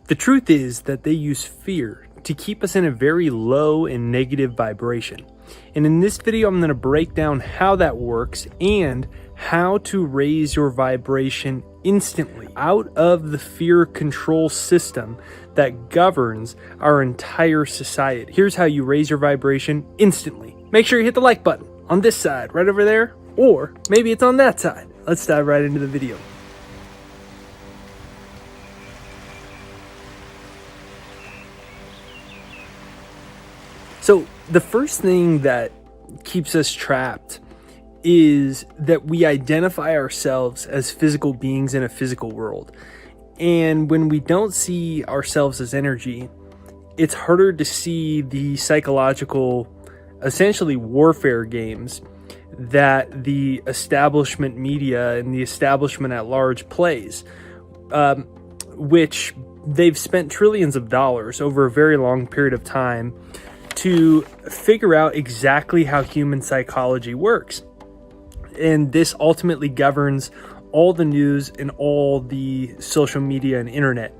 The truth is that they use fear to keep us in a very low and negative vibration. And in this video, I'm going to break down how that works and how to raise your vibration instantly out of the fear control system that governs our entire society. Here's how you raise your vibration instantly. Make sure you hit the like button on this side, right over there, or maybe it's on that side. Let's dive right into the video. So the first thing that keeps us trapped is that we identify ourselves as physical beings in a physical world. And when we don't see ourselves as energy, it's harder to see the psychological, essentially warfare games that the establishment media and the establishment at large plays, which they've spent trillions of dollars over a very long period of time to figure out exactly how human psychology works. And this ultimately governs all the news and all the social media and internet,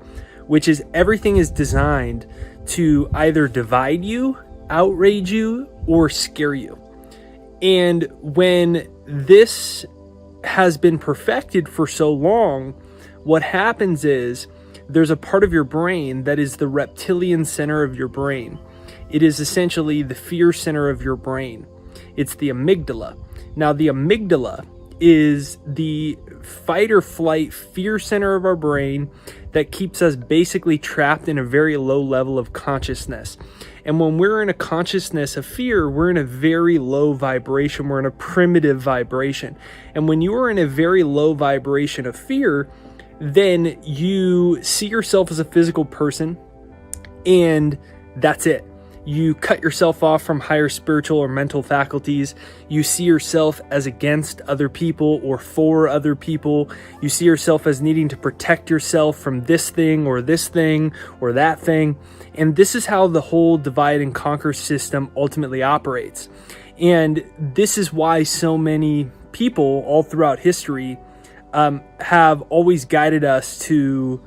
which is everything is designed to either divide you, outrage you, or scare you. And when this has been perfected for so long, what happens is there's a part of your brain that is the reptilian center of your brain. It is essentially the fear center of your brain. It's the amygdala. Now, the amygdala is the fight or flight fear center of our brain that keeps us basically trapped in a very low level of consciousness. And when we're in a consciousness of fear, we're in a very low vibration. We're in a primitive vibration. And when you are in a very low vibration of fear, then you see yourself as a physical person, and that's it. You cut yourself off from higher spiritual or mental faculties. You see yourself as against other people or for other people. You see yourself as needing to protect yourself from this thing or that thing. And this is how the whole divide and conquer system ultimately operates. And this is why so many people all throughout history have always guided us to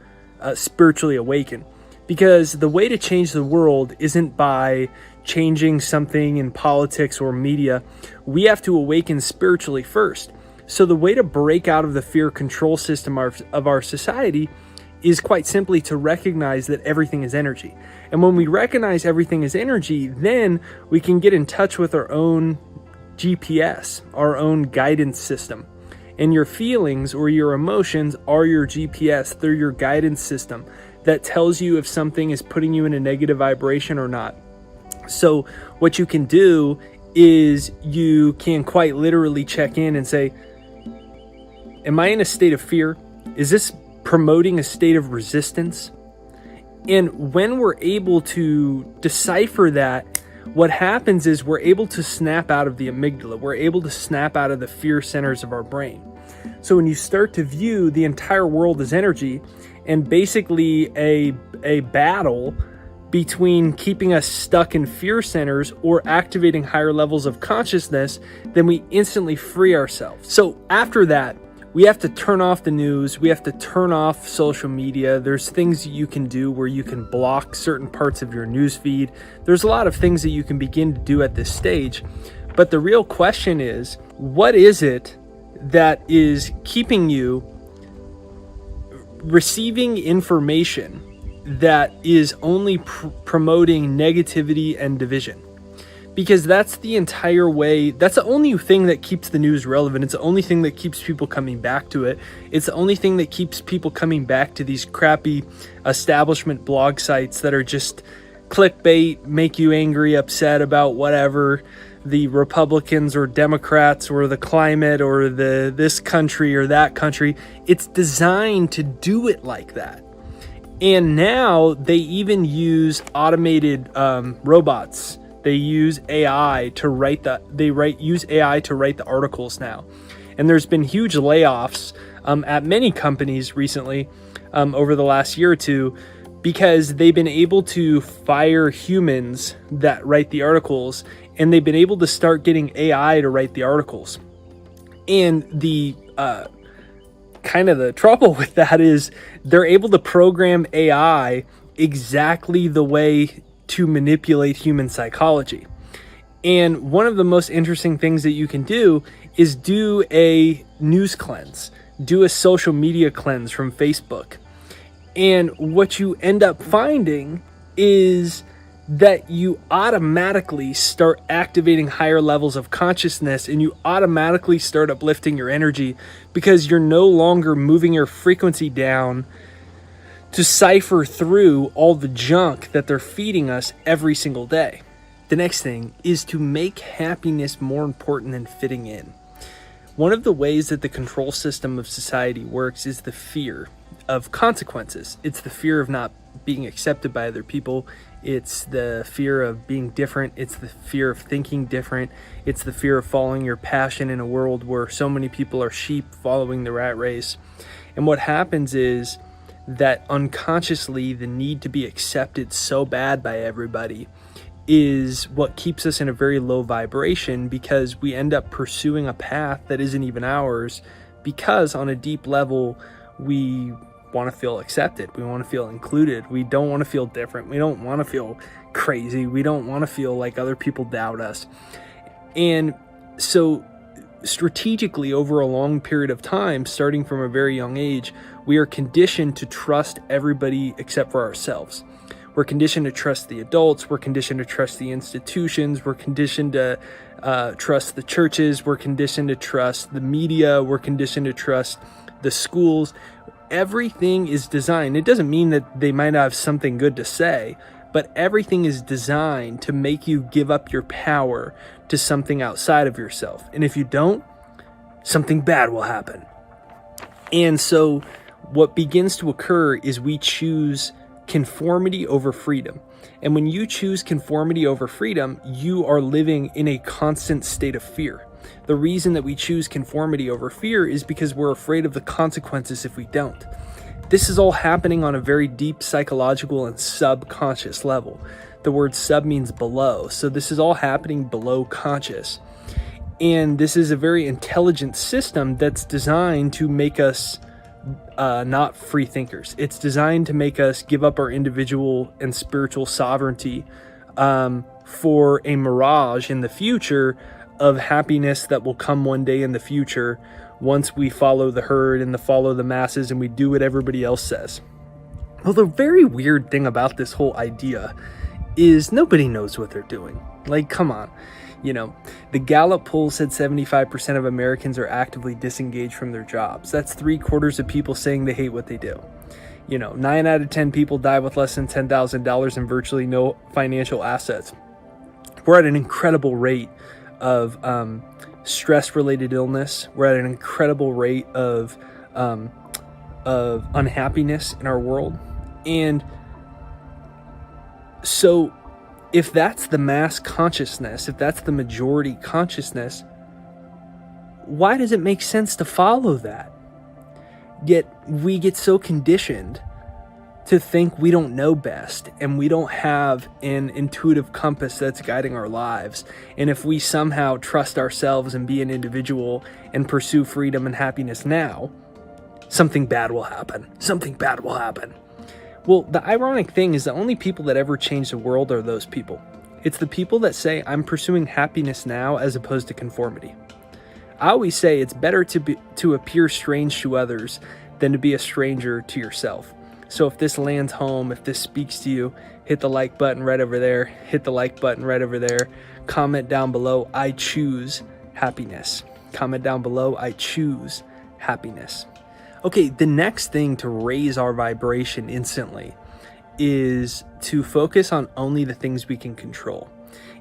spiritually awaken. Because the way to change the world isn't by changing something in politics or media. We have to awaken spiritually first. So the way to break out of the fear control system of our society is quite simply to recognize that everything is energy. And when we recognize everything is energy, then we can get in touch with our own GPS, our own guidance system. And your feelings or your emotions are your GPS. They're your guidance system that tells you if something is putting you in a negative vibration or not. So what you can do is you can quite literally check in and say, am I in a state of fear? Is this promoting a state of resistance? And when we're able to decipher that, what happens is we're able to snap out of the amygdala. We're able to snap out of the fear centers of our brain. So when you start to view the entire world as energy, and basically a battle between keeping us stuck in fear centers or activating higher levels of consciousness, then we instantly free ourselves. So after that, we have to turn off the news. We have to turn off social media. There's things you can do where you can block certain parts of your news feed. There's a lot of things that you can begin to do at this stage. But the real question is, what is it that is keeping you receiving information that is only promoting negativity and division? Because that's the entire way, that's the only thing that keeps the news relevant. It's the only thing that keeps people coming back to it. It's the only thing that keeps people coming back to these crappy establishment blog sites that are just clickbait, make you angry, upset about whatever the Republicans or Democrats or the climate or this country or that country. It's designed to do it like that. And now they even use automated robots. They use AI to use AI to write the articles now. And there's been huge layoffs at many companies recently over the last year or two, because they've been able to fire humans that write the articles, and they've been able to start getting AI to write the articles. And the kind of the trouble with that is they're able to program AI exactly the way to manipulate human psychology. And one of the most interesting things that you can do is do a news cleanse, do a social media cleanse from Facebook. And what you end up finding is that you automatically start activating higher levels of consciousness, and you automatically start uplifting your energy because you're no longer moving your frequency down to cipher through all the junk that they're feeding us every single day. The next thing is to make happiness more important than fitting in. One of the ways that the control system of society works is the fear of consequences. It's the fear of not being accepted by other people. It's the fear of being different. It's the fear of thinking different. It's the fear of following your passion in a world where so many people are sheep following the rat race. And what happens is that unconsciously the need to be accepted so bad by everybody is what keeps us in a very low vibration, because we end up pursuing a path that isn't even ours, because on a deep level we want to feel accepted, we want to feel included, we don't want to feel different, we don't want to feel crazy, we don't want to feel like other people doubt us. And so strategically, over a long period of time, starting from a very young age, we are conditioned to trust everybody except for ourselves. We're conditioned to trust the adults. We're conditioned to trust the institutions. We're conditioned to trust the churches. We're conditioned to trust the media. We're conditioned to trust the schools. Everything is designed. It doesn't mean that they might not have something good to say, but everything is designed to make you give up your power to something outside of yourself. And if you don't, something bad will happen. And so what begins to occur is we choose conformity over freedom. And when you choose conformity over freedom, you are living in a constant state of fear. The reason that we choose conformity over fear is because we're afraid of the consequences if we don't. This is all happening on a very deep psychological and subconscious level. The word sub means below, so this is all happening below conscious. And this is a very intelligent system that's designed to make us not free thinkers. It's designed to make us give up our individual and spiritual sovereignty for a mirage in the future of happiness that will come one day in the future once we follow the herd and follow the masses and we do what everybody else says. Well, the very weird thing about this whole idea is nobody knows what they're doing. Like, come on. You know, the Gallup poll said 75% of Americans are actively disengaged from their jobs. That's 3/4 of people saying they hate what they do. You know, 9 out of 10 people die with less than $10,000 and virtually no financial assets. We're at an incredible rate of stress-related illness. We're at an incredible rate of unhappiness in our world. And so if that's the mass consciousness, if that's the majority consciousness, why does it make sense to follow that? Yet we get so conditioned to think we don't know best and we don't have an intuitive compass that's guiding our lives. And if we somehow trust ourselves and be an individual and pursue freedom and happiness now, something bad will happen. Something bad will happen. Well, the ironic thing is the only people that ever change the world are those people. It's the people that say, I'm pursuing happiness now as opposed to conformity. I always say it's better to appear strange to others than to be a stranger to yourself. So if this lands home, if this speaks to you, hit the like button right over there, hit the like button right over there, comment down below, I choose happiness. Comment down below, I choose happiness. Okay, the next thing to raise our vibration instantly is to focus on only the things we can control.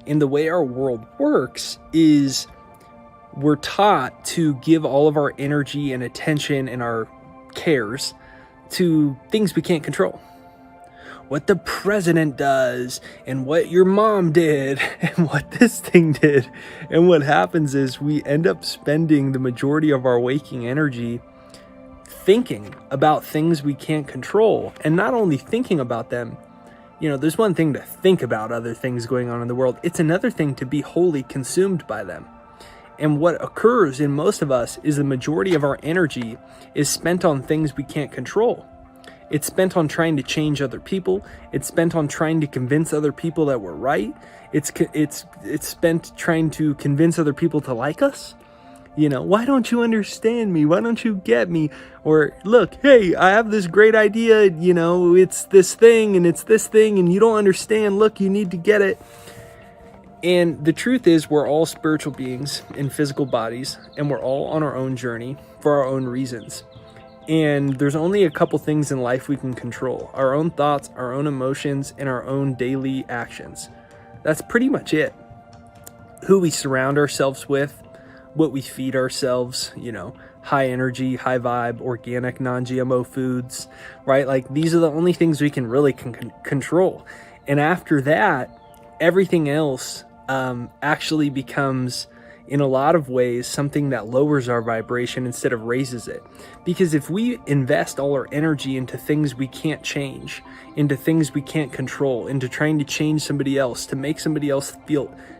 And the way our world works is we're taught to give all of our energy and attention and our cares to things we can't control. What the president does, and what your mom did, and what this thing did. And what happens is we end up spending the majority of our waking energy thinking about things we can't control. And not only thinking about them, you know, there's one thing to think about other things going on in the world. It's another thing to be wholly consumed by them. And what occurs in most of us is the majority of our energy is spent on things we can't control. It's spent on trying to change other people. It's spent on trying to convince other people that we're right. It's spent trying to convince other people to like us. You know, why don't you understand me? Why don't you get me? Or look, hey, I have this great idea. You know, it's this thing and it's this thing and you don't understand. Look, you need to get it. And the truth is, we're all spiritual beings in physical bodies, and we're all on our own journey for our own reasons. And there's only a couple things in life we can control: our own thoughts, our own emotions, and our own daily actions. That's pretty much it. Who we surround ourselves with, what we feed ourselves, you know, high energy, high vibe, organic, non-GMO foods, right? Like, these are the only things we can really control. And after that, everything else actually becomes, in a lot of ways, something that lowers our vibration instead of raises it. Because if we invest all our energy into things we can't change, into things we can't control, into trying to change somebody else, to make somebody else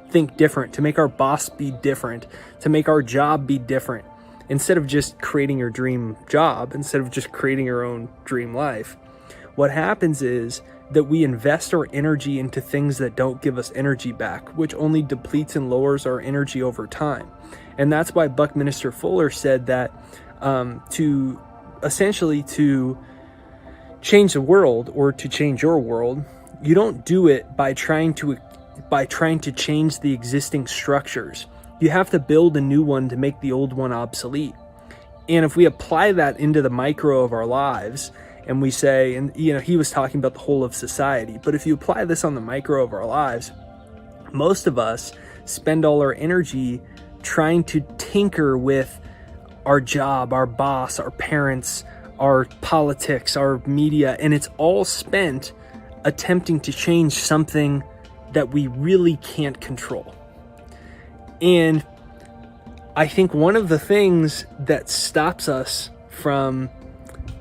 think different, to make our boss be different, to make our job be different, instead of just creating your dream job, instead of just creating your own dream life, what happens is that we invest our energy into things that don't give us energy back, which only depletes and lowers our energy over time. And that's why Buckminster Fuller said that to change the world, or to change your world, you don't do it by trying to change the existing structures. You have to build a new one to make the old one obsolete. And if we apply that into the micro of our lives, and we say, and you know, he was talking about the whole of society, but if you apply this on the micro of our lives, most of us spend all our energy trying to tinker with our job, our boss, our parents, our politics, our media, and it's all spent attempting to change something that we really can't control. And I think one of the things that stops us from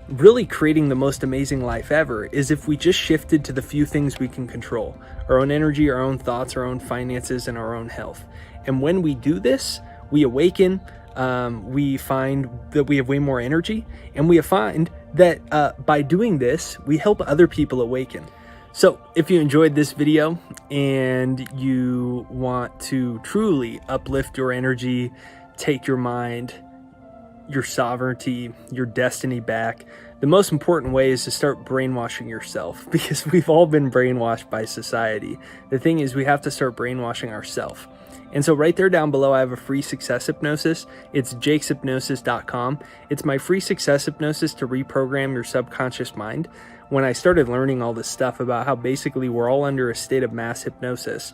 really creating the most amazing life ever is if we just shifted to the few things we can control: our own energy, our own thoughts, our own finances, and our own health. And when we do this, we awaken, we find that we have way more energy, and we find that by doing this, we help other people awaken. So if you enjoyed this video and you want to truly uplift your energy, take your mind, your sovereignty, your destiny back, the most important way is to start brainwashing yourself, because we've all been brainwashed by society. The thing is, we have to start brainwashing ourselves. And so right there down below, I have a free success hypnosis. It's jakeshypnosis.com. It's my free success hypnosis to reprogram your subconscious mind. When I started learning all this stuff about how basically we're all under a state of mass hypnosis,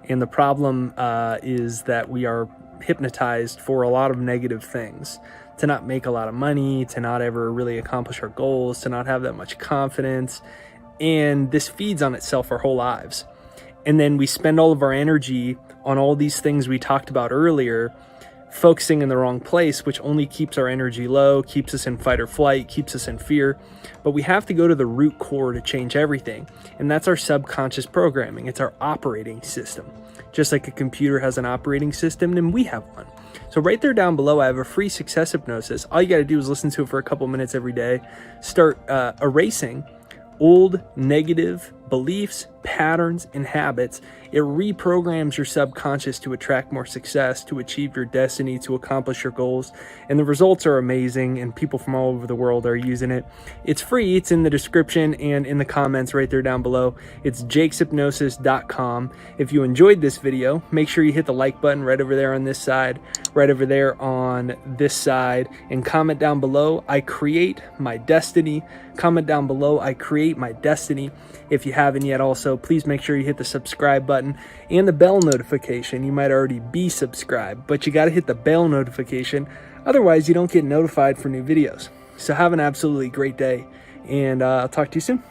and the problem is that we are hypnotized for a lot of negative things: to not make a lot of money, to not ever really accomplish our goals, to not have that much confidence. And this feeds on itself our whole lives. And then we spend all of our energy on all these things we talked about earlier, focusing in the wrong place, which only keeps our energy low, keeps us in fight or flight, keeps us in fear. But we have to go to the root core to change everything. And that's our subconscious programming. It's our operating system. Just like a computer has an operating system, then we have one. So right there down below, I have a free success hypnosis. All you got to do is listen to it for a couple minutes every day. Start erasing old negative beliefs, patterns, and habits. It reprograms your subconscious to attract more success, to achieve your destiny, to accomplish your goals. And the results are amazing, and people from all over the world are using it. It's free. It's in the description and in the comments right there down below. It's jakeshypnosis.com. If you enjoyed this video, make sure you hit the like button right over there on this side, right over there on this side, and comment down below, "I create my destiny." Comment down below, "I create my destiny." If you haven't yet, also, please make sure you hit the subscribe button and the bell notification. You might already be subscribed, but you got to hit the bell notification. Otherwise, you don't get notified for new videos. So have an absolutely great day, and I'll talk to you soon.